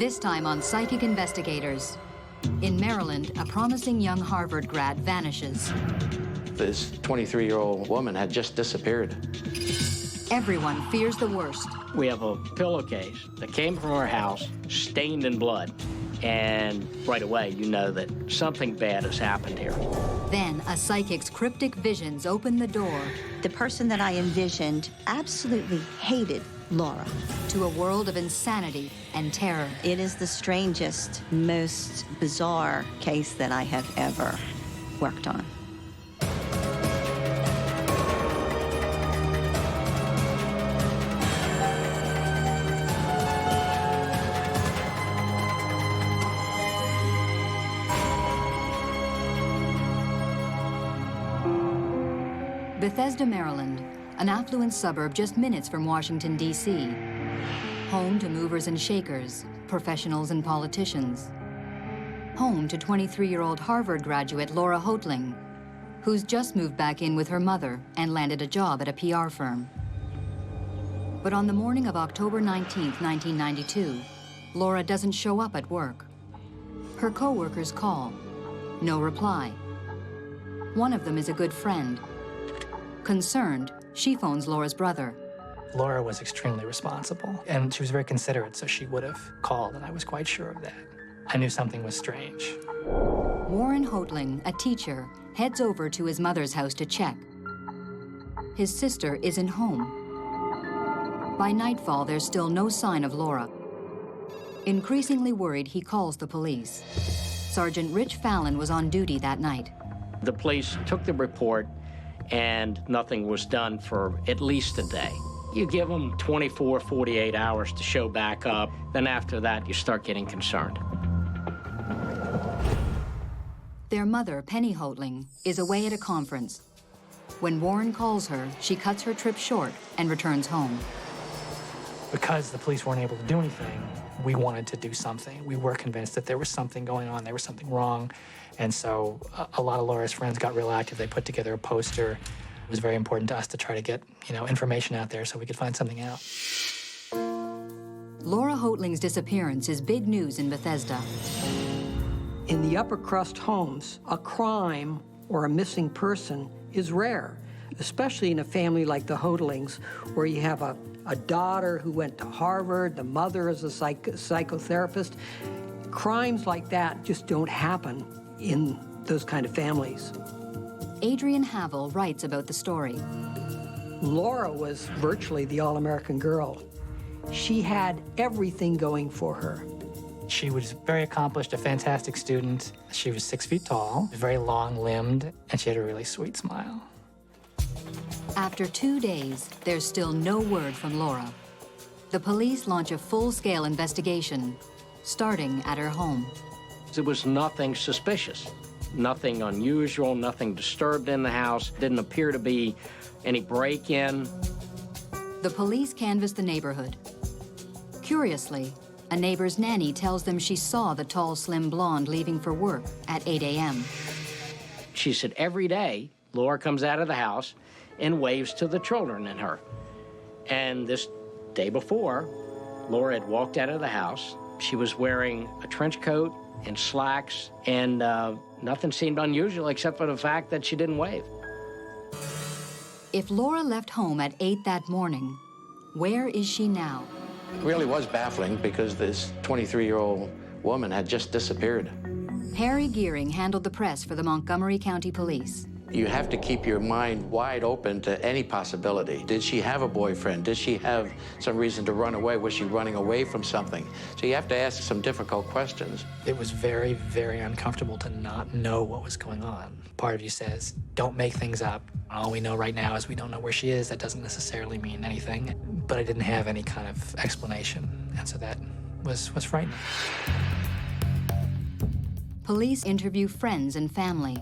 This time on Psychic Investigators. In Maryland, a promising young Harvard grad vanishes. This 23-year-old woman had just disappeared. Everyone fears the worst. We have a pillowcase that came from our house, stained in blood. And right away, you know that something bad has happened here. Then a psychic's cryptic visions open the door. The person that I envisioned absolutely hated Laura. To a world of insanity and terror. It is the strangest, most bizarre case that I have ever worked on. Bethesda, Maryland, an affluent suburb just minutes from Washington, D.C. Home to movers and shakers, professionals and politicians. Home to 23-year-old Harvard graduate Laura Hodling, who's just moved back in with her mother and landed a job at a PR firm. But on the morning of October 19th, 1992, Laura doesn't show up at work. Her co-workers call. No reply. One of them is a good friend. Concerned, she phones Laura's brother. Laura was extremely responsible, and she was very considerate, so she would have called, and I was quite sure of that. I knew something was strange. Warren Hodling, a teacher, heads over to his mother's house to check. His sister isn't home. By nightfall, there's still no sign of Laura. Increasingly worried, he calls the police. Sergeant Rich Fallon was on duty that night. The police took the report, and nothing was done for at least a day. You give them 24, 48 hours to show back up, then after that, you start getting concerned. Their mother, Penny Hodling, is away at a conference. When Warren calls her, she cuts her trip short and returns home. Because the police weren't able to do anything, we wanted to do something. We were convinced that there was something going on, there was something wrong. And so a lot of Laura's friends got real active. They put together a poster. It was very important to us to try to get, information out there so we could find something out. Laura Hodling's disappearance is big news in Bethesda. In the upper crust homes, a crime or a missing person is rare, especially in a family like the Hodlings, where you have a daughter who went to Harvard, the mother is a psychotherapist. Crimes like that just don't happen in those kind of families. Adrian Havel writes about the story. Laura was virtually the all-American girl. She had everything going for her. She was very accomplished, a fantastic student. She was 6 feet tall, very long-limbed, and she had a really sweet smile. After 2 days, there's still no word from Laura. The police launch a full-scale investigation, starting at her home. There was nothing suspicious, nothing unusual, nothing disturbed in the house. Didn't appear to be any break-in. The police canvass the neighborhood. Curiously, a neighbor's nanny tells them she saw the tall, slim blonde leaving for work at 8 a.m. She said every day, Laura comes out of the house and waves to the children and her. And this day before, Laura had walked out of the house. She was wearing a trench coat and slacks, and nothing seemed unusual except for the fact that she didn't wave. If Laura left home at 8 that morning, where is she now? It really was baffling because this 23-year-old woman had just disappeared. Harry Gearing handled the press for the Montgomery County Police. You have to keep your mind wide open to any possibility. Did she have a boyfriend? Did she have some reason to run away? Was she running away from something? So you have to ask some difficult questions. It was very, very uncomfortable to not know what was going on. Part of you says, don't make things up. All we know right now is we don't know where she is. That doesn't necessarily mean anything. But I didn't have any kind of explanation, and so that was frightening. Police interview friends and family.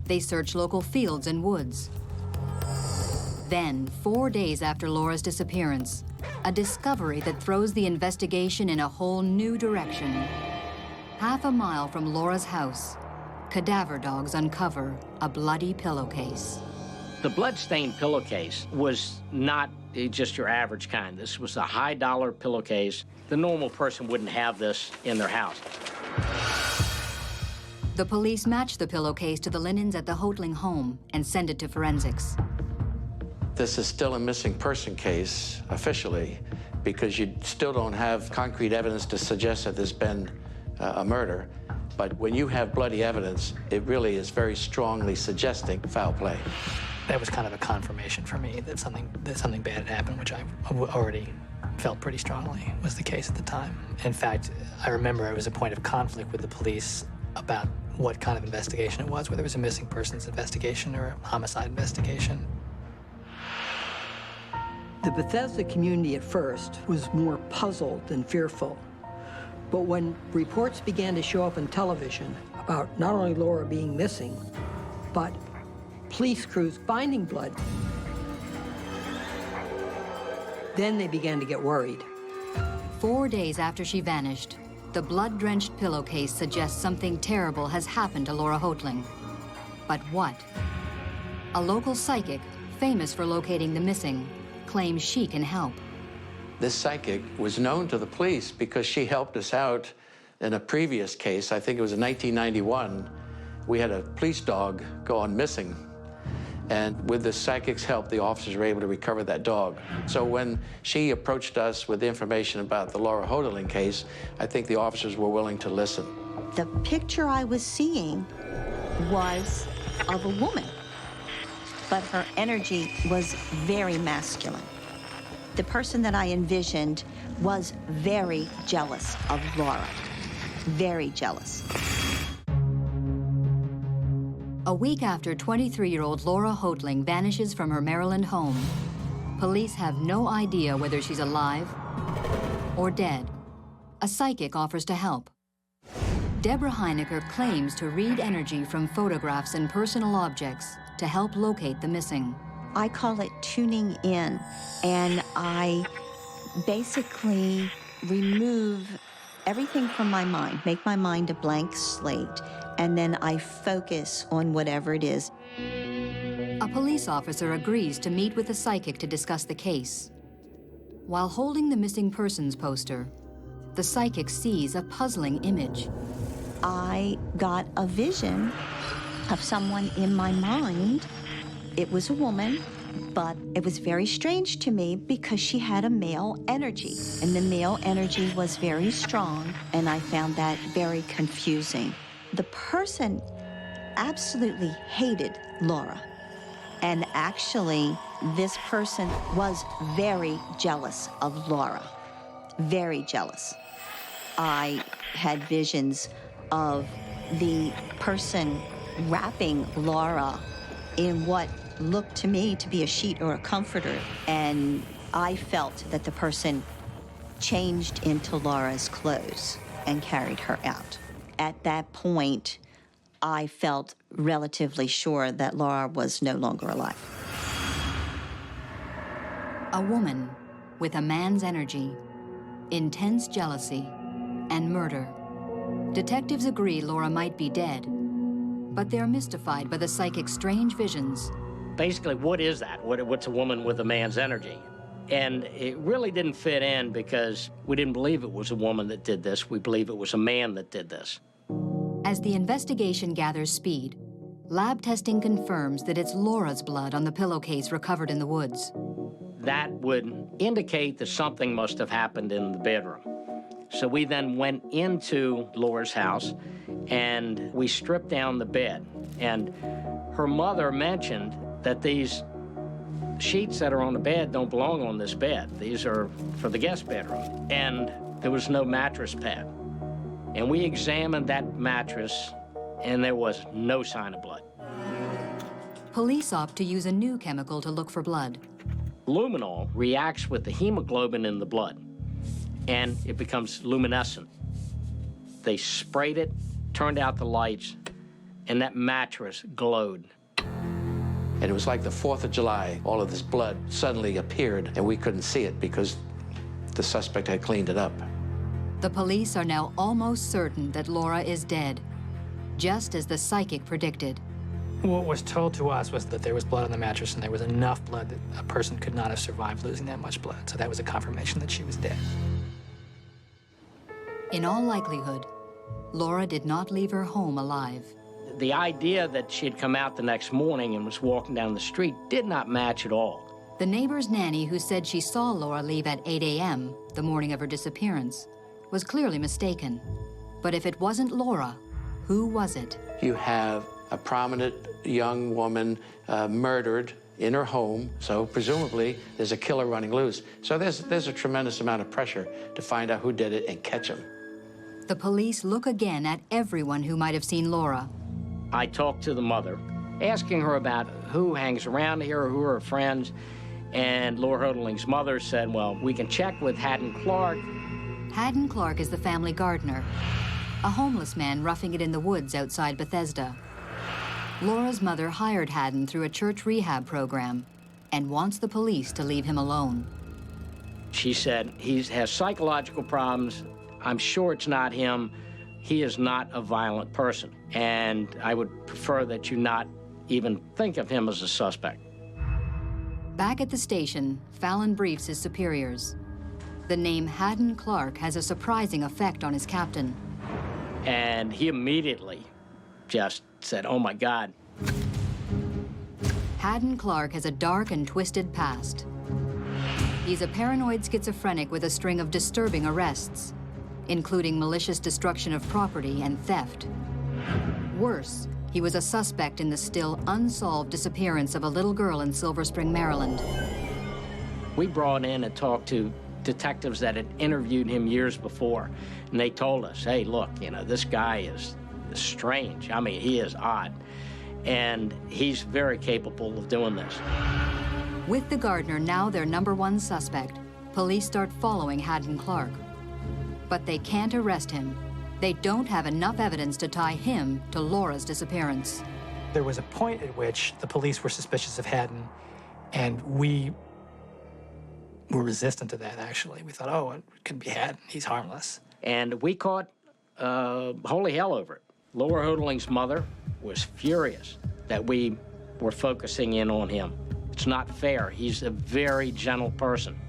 They search local fields and woods. Then, 4 days after Laura's disappearance, a discovery that throws the investigation in a whole new direction. Half a mile from Laura's house, cadaver dogs uncover a bloody pillowcase. The blood-stained pillowcase was not just your average kind. This was a high-dollar pillowcase. The normal person wouldn't have this in their house. The police matched the pillowcase to the linens at the Hodling home and send it to forensics. This is still a missing person case, officially, because you still don't have concrete evidence to suggest that there's been a murder. But when you have bloody evidence, it really is very strongly suggesting foul play. That was kind of a confirmation for me that something bad had happened, which I already felt pretty strongly was the case at the time. In fact, I remember it was a point of conflict with the police about what kind of investigation it was, whether it was a missing persons investigation or a homicide investigation. The Bethesda community at first was more puzzled than fearful. But when reports began to show up on television about not only Laura being missing, but police crews finding blood, then they began to get worried. 4 days after she vanished, the blood-drenched pillowcase suggests something terrible has happened to Laura Hodling. But what? A local psychic, famous for locating the missing, claims she can help. This psychic was known to the police because she helped us out in a previous case. I think it was in 1991. We had a police dog go on missing. And with the psychic's help, the officers were able to recover that dog. So when she approached us with information about the Laura Hodling case, I think the officers were willing to listen. The picture I was seeing was of a woman, but her energy was very masculine. The person that I envisioned was very jealous of Laura, very jealous. A week after 23-year-old Laura Hodling vanishes from her Maryland home, police have no idea whether she's alive or dead. A psychic offers to help. Deborah Heinecker claims to read energy from photographs and personal objects to help locate the missing. I call it tuning in, and I basically remove everything from my mind, make my mind a blank slate, and then I focus on whatever it is. A police officer agrees to meet with the psychic to discuss the case. While holding the missing persons poster, the psychic sees a puzzling image. I got a vision of someone in my mind. It was a woman, but it was very strange to me because she had a male energy, and the male energy was very strong, and I found that very confusing. The person absolutely hated Laura, and actually, this person was very jealous of Laura, very jealous. I had visions of the person wrapping Laura in what looked to me to be a sheet or a comforter, and I felt that the person changed into Laura's clothes and carried her out. At that point, I felt relatively sure that Laura was no longer alive. A woman with a man's energy, intense jealousy, and murder. Detectives agree Laura might be dead, but they're mystified by the psychic's strange visions. Basically, what is that? What's a woman with a man's energy? And it really didn't fit in because we didn't believe it was a woman that did this. We believe it was a man that did this. As the investigation gathers speed, lab testing confirms that it's Laura's blood on the pillowcase recovered in the woods. That would indicate that something must have happened in the bedroom. So we then went into Laura's house and we stripped down the bed. And her mother mentioned that these sheets that are on the bed don't belong on this bed. These are for the guest bedroom. And there was no mattress pad. And we examined that mattress and there was no sign of blood. Police opt to use a new chemical to look for blood. Luminol reacts with the hemoglobin in the blood and it becomes luminescent. They sprayed it, turned out the lights, and that mattress glowed. And it was like the 4th of July. All of this blood suddenly appeared, and we couldn't see it because the suspect had cleaned it up. The police are now almost certain that Laura is dead, just as the psychic predicted. What was told to us was that there was blood on the mattress, and there was enough blood that a person could not have survived losing that much blood. So that was a confirmation that she was dead. In all likelihood, Laura did not leave her home alive. The idea that she had come out the next morning and was walking down the street did not match at all. The neighbor's nanny, who said she saw Laura leave at 8 a.m., the morning of her disappearance, was clearly mistaken. But if it wasn't Laura, who was it? You have a prominent young woman murdered in her home, so presumably there's a killer running loose. So there's a tremendous amount of pressure to find out who did it and catch him. The police look again at everyone who might have seen Laura. I talked to the mother, asking her about who hangs around here, who are her friends, and Laura Hodling's mother said, well, we can check with Haddon Clark. Haddon Clark is the family gardener, a homeless man roughing it in the woods outside Bethesda. Laura's mother hired Haddon through a church rehab program and wants the police to leave him alone. She said, he has psychological problems. I'm sure it's not him. He is not a violent person, and I would prefer that you not even think of him as a suspect. Back at the station, Fallon briefs his superiors. The name Haddon Clark has a surprising effect on his captain. And he immediately just said, oh my God. Haddon Clark has a dark and twisted past. He's a paranoid schizophrenic with a string of disturbing arrests, including malicious destruction of property and theft. Worse, he was a suspect in the still unsolved disappearance of a little girl in Silver Spring, Maryland. We brought in and talked to detectives that had interviewed him years before, and they told us, hey, look, you know, this guy is strange. I mean, he is odd, and he's very capable of doing this. With the gardener now their #1 suspect, police start following Haddon Clark. But they can't arrest him. They don't have enough evidence to tie him to Laura's disappearance. There was a point at which the police were suspicious of Haddon, and we were resistant to that, actually. We thought, oh, it could be Haddon. He's harmless. And we caught holy hell over it. Laura Hodling's mother was furious that we were focusing in on him. It's not fair. He's a very gentle person.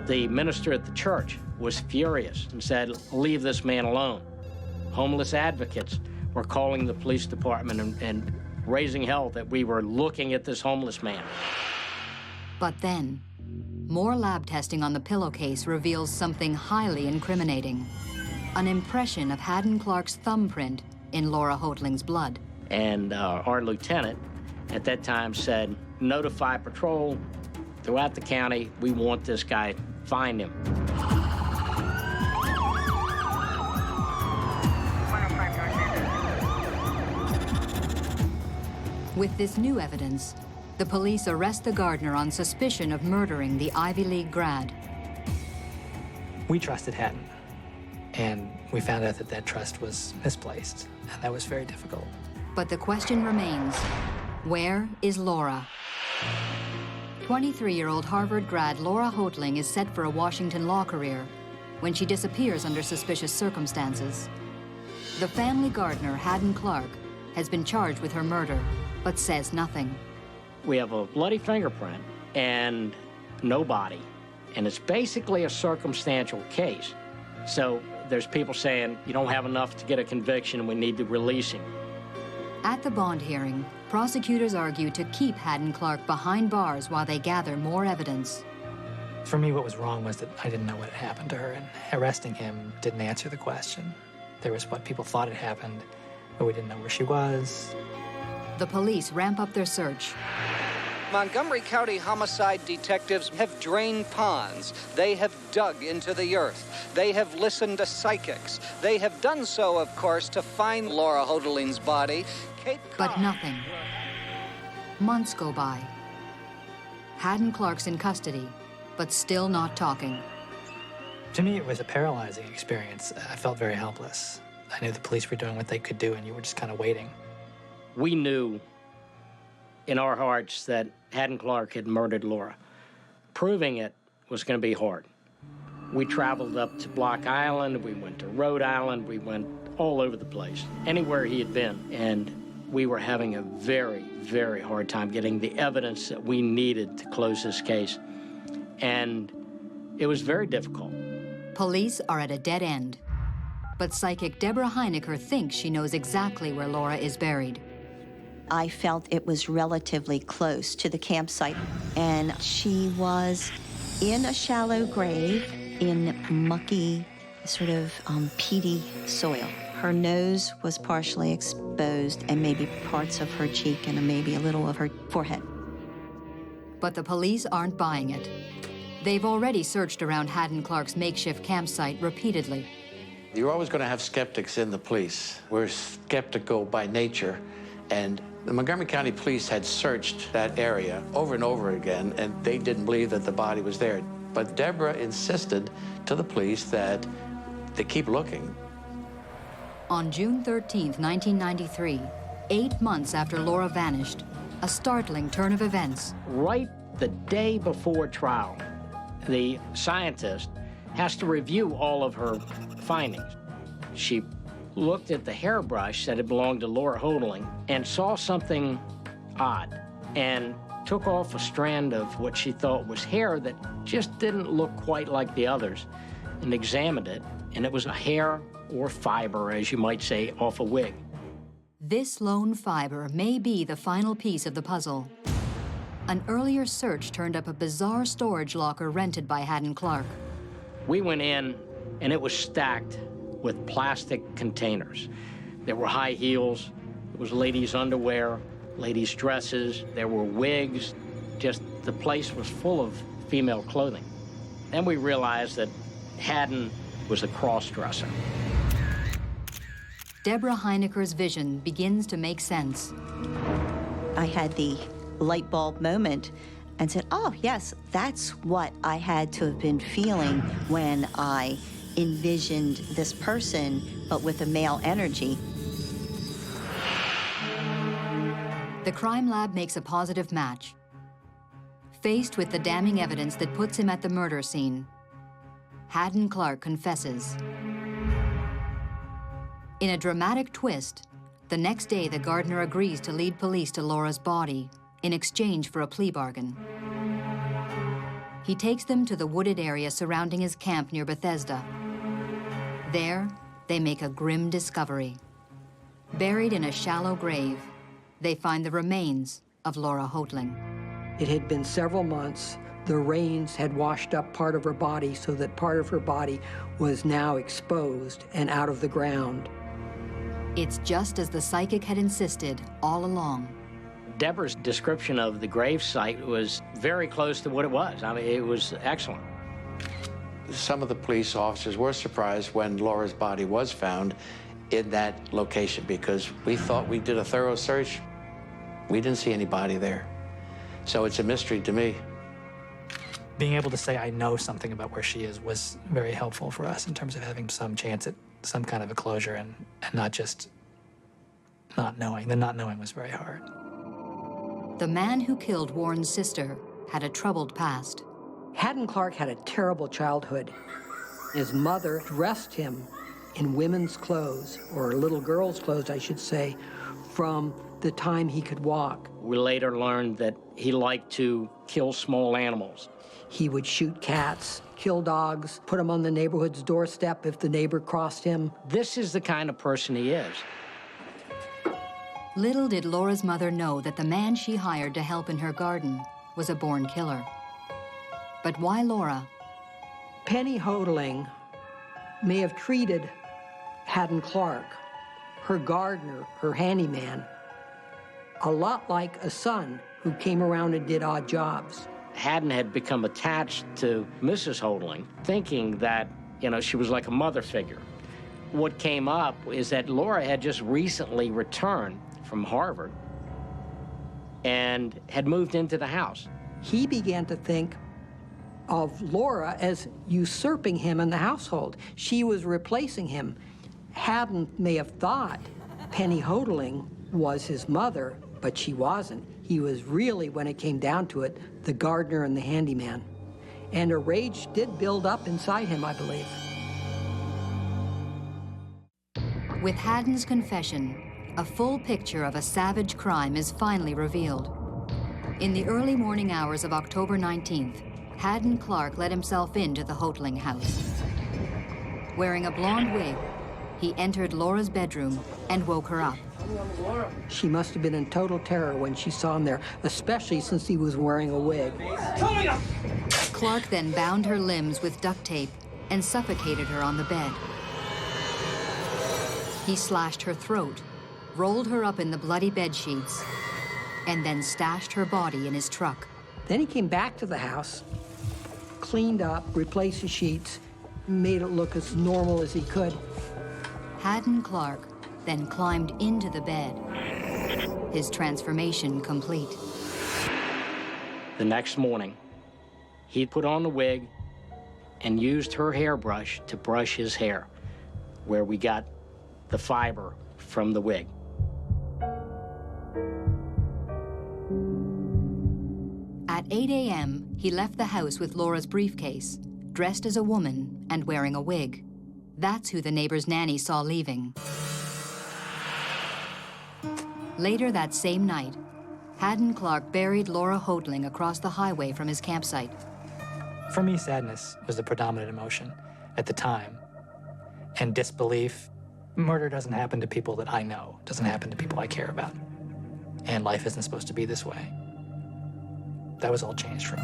The minister at the church was furious and said, leave this man alone. Homeless advocates were calling the police department and raising hell that we were looking at this homeless man. But then, more lab testing on the pillowcase reveals something highly incriminating. An impression of Haddon Clark's thumbprint in Laura Hodling's blood. And our lieutenant at that time said, notify patrol throughout the county. We want this guy. Find him. With this new evidence, the police arrest the gardener on suspicion of murdering the Ivy League grad. We trusted Haddon, and we found out that that trust was misplaced, and that was very difficult. But the question remains, where is Laura? 23-year-old Harvard grad Laura Hodling is set for a Washington law career when she disappears under suspicious circumstances. The family gardener, Haddon Clark, has been charged with her murder, but says nothing. We have a bloody fingerprint and no body, and it's basically a circumstantial case. So there's people saying, you don't have enough to get a conviction, we need to release him. At the bond hearing, prosecutors argue to keep Haddon Clark behind bars while they gather more evidence. For me, what was wrong was that I didn't know what had happened to her, and arresting him didn't answer the question. There was what people thought had happened, but we didn't know where she was. The police ramp up their search. Montgomery County homicide detectives have drained ponds. They have dug into the earth. They have listened to psychics. They have done so, of course, to find Laura Hodling's body. But nothing. Months go by. Haddon Clark's in custody, but still not talking. To me, it was a paralyzing experience. I felt very helpless. I knew the police were doing what they could do, and you were just kind of waiting. We knew in our hearts that Haddon Clark had murdered Laura. Proving it was going to be hard. We traveled up to Block Island, we went to Rhode Island, we went all over the place, anywhere he had been, and we were having a very, very hard time getting the evidence that we needed to close this case. And it was very difficult. Police are at a dead end. But psychic Deborah Heinecker thinks she knows exactly where Laura is buried. I felt it was relatively close to the campsite, and she was in a shallow grave in mucky, sort of peaty soil. Her nose was partially exposed, and maybe parts of her cheek and maybe a little of her forehead. But the police aren't buying it. They've already searched around Haddon Clark's makeshift campsite repeatedly. You're always going to have skeptics in the police. We're skeptical by nature, and the Montgomery County Police had searched that area over and over again, and they didn't believe that the body was there. But Deborah insisted to the police that they keep looking. On June 13th, 1993, 8 months after Laura vanished, a startling turn of events. Right the day before trial, the scientist has to review all of her findings. She looked at the hairbrush that had belonged to Laura Hodling and saw something odd and took off a strand of what she thought was hair that just didn't look quite like the others, and examined it, and it was a hair or fiber, as you might say, off a wig. This lone fiber may be the final piece of the puzzle. An earlier search turned up a bizarre storage locker rented by Haddon Clark. We went in, and it was stacked with plastic containers. There were high heels, there was ladies' underwear, ladies' dresses, there were wigs. Just the place was full of female clothing. Then we realized that Haddon was a cross-dresser. Deborah Heinecker's vision begins to make sense. I had the light bulb moment and said, oh, yes, that's what I had to have been feeling when I envisioned this person, but with a male energy. The crime lab makes a positive match. Faced with the damning evidence that puts him at the murder scene, Haddon Clark confesses. In a dramatic twist, the next day the gardener agrees to lead police to Laura's body in exchange for a plea bargain. He takes them to the wooded area surrounding his camp near Bethesda. There, they make a grim discovery. Buried in a shallow grave, they find the remains of Laura Hodling. It had been several months. The rains had washed up part of her body so that part of her body was now exposed and out of the ground. It's just as the psychic had insisted all along. Deborah's description of the grave site was very close to what it was. I mean, it was excellent. Some of the police officers were surprised when Laura's body was found in that location, because we thought we did a thorough search. We didn't see anybody there. So it's a mystery to me. Being able to say I know something about where she is was very helpful for us in terms of having some chance at some kind of a closure and not just not knowing. The not knowing was very hard. The man who killed Warren's sister had a troubled past. Haddon Clark had a terrible childhood. His mother dressed him in women's clothes, or little girls' clothes, I should say, from the time he could walk. We later learned that he liked to kill small animals. He would shoot cats, kill dogs, put them on the neighborhood's doorstep if the neighbor crossed him. This is the kind of person he is. Little did Laura's mother know that the man she hired to help in her garden was a born killer. But why Laura? Penny Hodling may have treated Haddon Clark, her gardener, her handyman, a lot like a son who came around and did odd jobs. Haddon had become attached to Mrs. Hodling, thinking that, she was like a mother figure. What came up is that Laura had just recently returned from Harvard and had moved into the house. He began to think of Laura as usurping him in the household. She was replacing him. Haddon may have thought Penny Hodling was his mother, but she wasn't. He was really, when it came down to it, the gardener and the handyman. And a rage did build up inside him, I believe. With Haddon's confession, a full picture of a savage crime is finally revealed. In the early morning hours of October 19th, Haddon Clark let himself into the Hodling house. Wearing a blonde wig, he entered Laura's bedroom and woke her up. She must have been in total terror when she saw him there, especially since he was wearing a wig. Clark then bound her limbs with duct tape and suffocated her on the bed. He slashed her throat, rolled her up in the bloody bed sheets, and then stashed her body in his truck. Then he came back to the house, cleaned up, replaced the sheets, made it look as normal as he could. Haddon Clark then climbed into the bed, his transformation complete. The next morning, he put on the wig and used her hairbrush to brush his hair, where we got the fiber from the wig. At 8 a.m., he left the house with Laura's briefcase, dressed as a woman and wearing a wig. That's who the neighbor's nanny saw leaving. Later that same night, Haddon Clark buried Laura Hodling across the highway from his campsite. For me, sadness was the predominant emotion at the time, and disbelief. Murder doesn't happen to people that I know, it doesn't happen to people I care about, and life isn't supposed to be this way. That was all changed for me.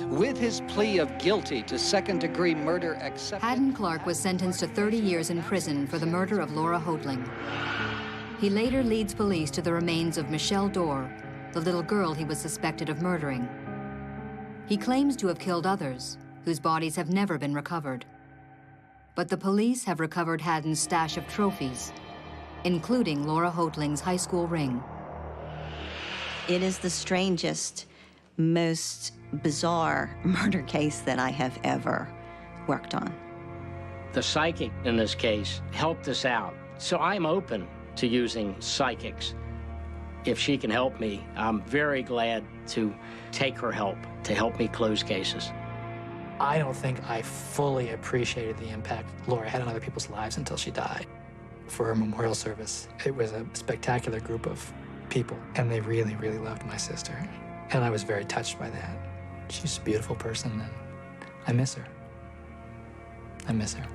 With his plea of guilty to second-degree murder accepted, Haddon Clark was sentenced to 30 years in prison for the murder of Laura Hodling. He later leads police to the remains of Michelle Dorr, the little girl he was suspected of murdering. He claims to have killed others, whose bodies have never been recovered. But the police have recovered Haddon's stash of trophies, including Laura Hodling's high school ring. It is the strangest, most bizarre murder case that I have ever worked on. The psychic in this case helped us out, so I'm open to using psychics. If she can help me, I'm very glad to take her help to help me close cases. I don't think I fully appreciated the impact Laura had on other people's lives until she died. For her memorial service, it was a spectacular group of people, and they really, really loved my sister. And I was very touched by that. She's a beautiful person, and I miss her. I miss her.